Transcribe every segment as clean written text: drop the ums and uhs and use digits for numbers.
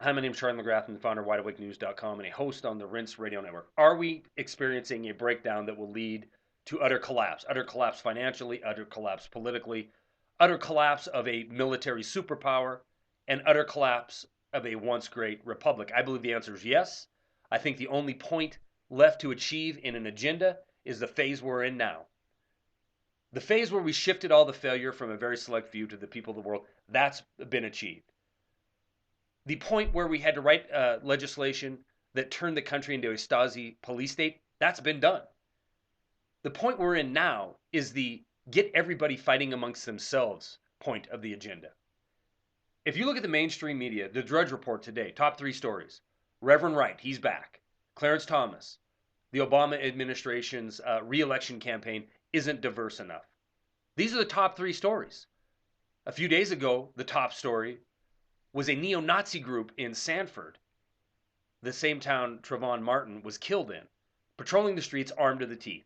Hi, my name is Charlie McGrath. I'm the founder of WideAwakeNews.com and a host on the Rinse Radio Network. Are we experiencing a breakdown that will lead to utter collapse? Utter collapse financially, utter collapse politically, utter collapse of a military superpower, and utter collapse of a once great republic? I believe the answer is yes. I think the only point left to achieve in an agenda is the phase we're in now. The phase where we shifted all the failure from a very select few to the people of the world, that's been achieved. The point where we had to write legislation that turned the country into a Stasi police state, that's been done. The point we're in now is the get everybody fighting amongst themselves point of the agenda. If you look at the mainstream media, the Drudge Report today, top 3 stories. Reverend Wright, he's back. Clarence Thomas, the Obama administration's re-election campaign isn't diverse enough. These are the top 3 stories. A few days ago, the top story was a neo-Nazi group in Sanford, the same town Trayvon Martin was killed in, patrolling the streets armed to the teeth.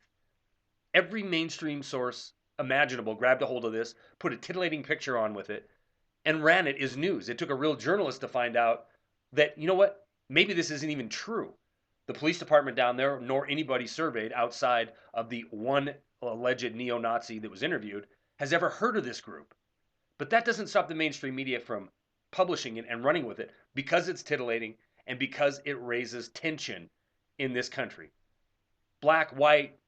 Every mainstream source imaginable grabbed a hold of this, put a titillating picture on with it, and ran it as news. It took a real journalist to find out that, you know what, maybe this isn't even true. The police department down there, nor anybody surveyed outside of the one alleged neo-Nazi that was interviewed, has ever heard of this group. But that doesn't stop the mainstream media from publishing it and running with it because it's titillating and because it raises tension in this country. Black, white,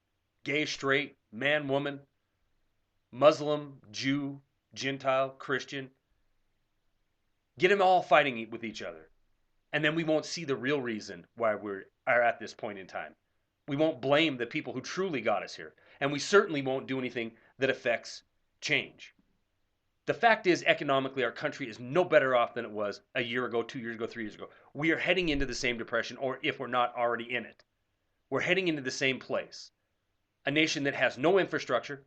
gay, straight, man, woman, Muslim, Jew, Gentile, Christian. Get them all fighting with each other. And then we won't see the real reason why we are at this point in time. We won't blame the people who truly got us here. And we certainly won't do anything that affects change. The fact is, economically, our country is no better off than it was a year ago, 2 years ago, 3 years ago. We are heading into the same depression, or if we're not already in it, we're heading into the same place. A nation that has no infrastructure,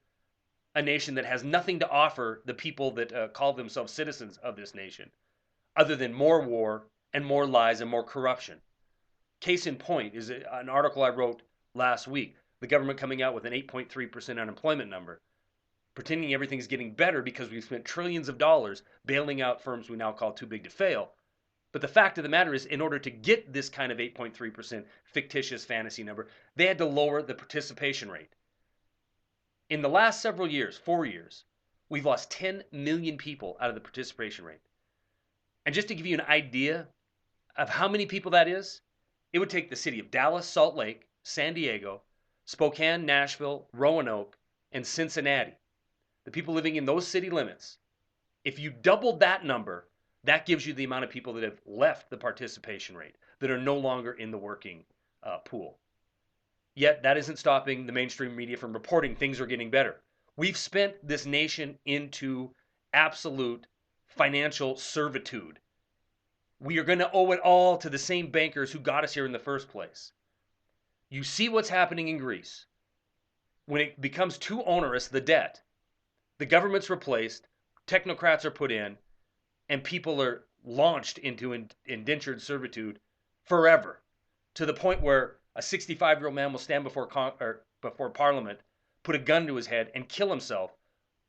a nation that has nothing to offer the people that call themselves citizens of this nation, other than more war and more lies and more corruption. Case in point is an article I wrote last week. The government coming out with an 8.3% unemployment number, pretending everything's getting better because we've spent trillions of dollars bailing out firms we now call too big to fail. But the fact of the matter is, in order to get this kind of 8.3% fictitious fantasy number, they had to lower the participation rate. In the last several years, 4 years, we've lost 10 million people out of the participation rate. And just to give you an idea of how many people that is, it would take the city of Dallas, Salt Lake, San Diego, Spokane, Nashville, Roanoke, and Cincinnati, the people living in those city limits. If you doubled that number, that gives you the amount of people that have left the participation rate, that are no longer in the working pool. Yet that isn't stopping the mainstream media from reporting things are getting better. We've spent this nation into absolute financial servitude. We are going to owe it all to the same bankers who got us here in the first place. You see what's happening in Greece. When it becomes too onerous, the debt, the government's replaced, technocrats are put in, and people are launched into indentured servitude forever, to the point where a 65-year-old man will stand before Parliament, put a gun to his head, and kill himself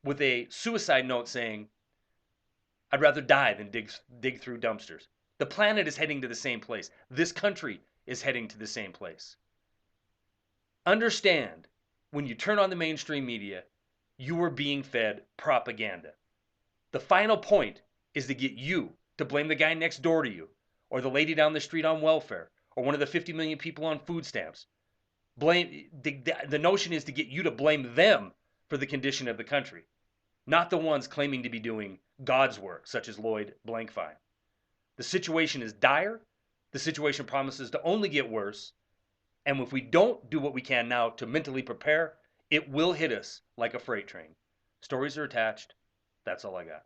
with a suicide note saying, "I'd rather die than dig through dumpsters." The planet is heading to the same place. This country is heading to the same place. Understand, when you turn on the mainstream media, you are being fed propaganda. The final point is to get you to blame the guy next door to you, or the lady down the street on welfare, or one of the 50 million people on food stamps. The notion is to get you to blame them for the condition of the country, not the ones claiming to be doing God's work, such as Lloyd Blankfein. The situation is dire. The situation promises to only get worse. And if we don't do what we can now to mentally prepare, it will hit us like a freight train. Stories are attached. That's all I got.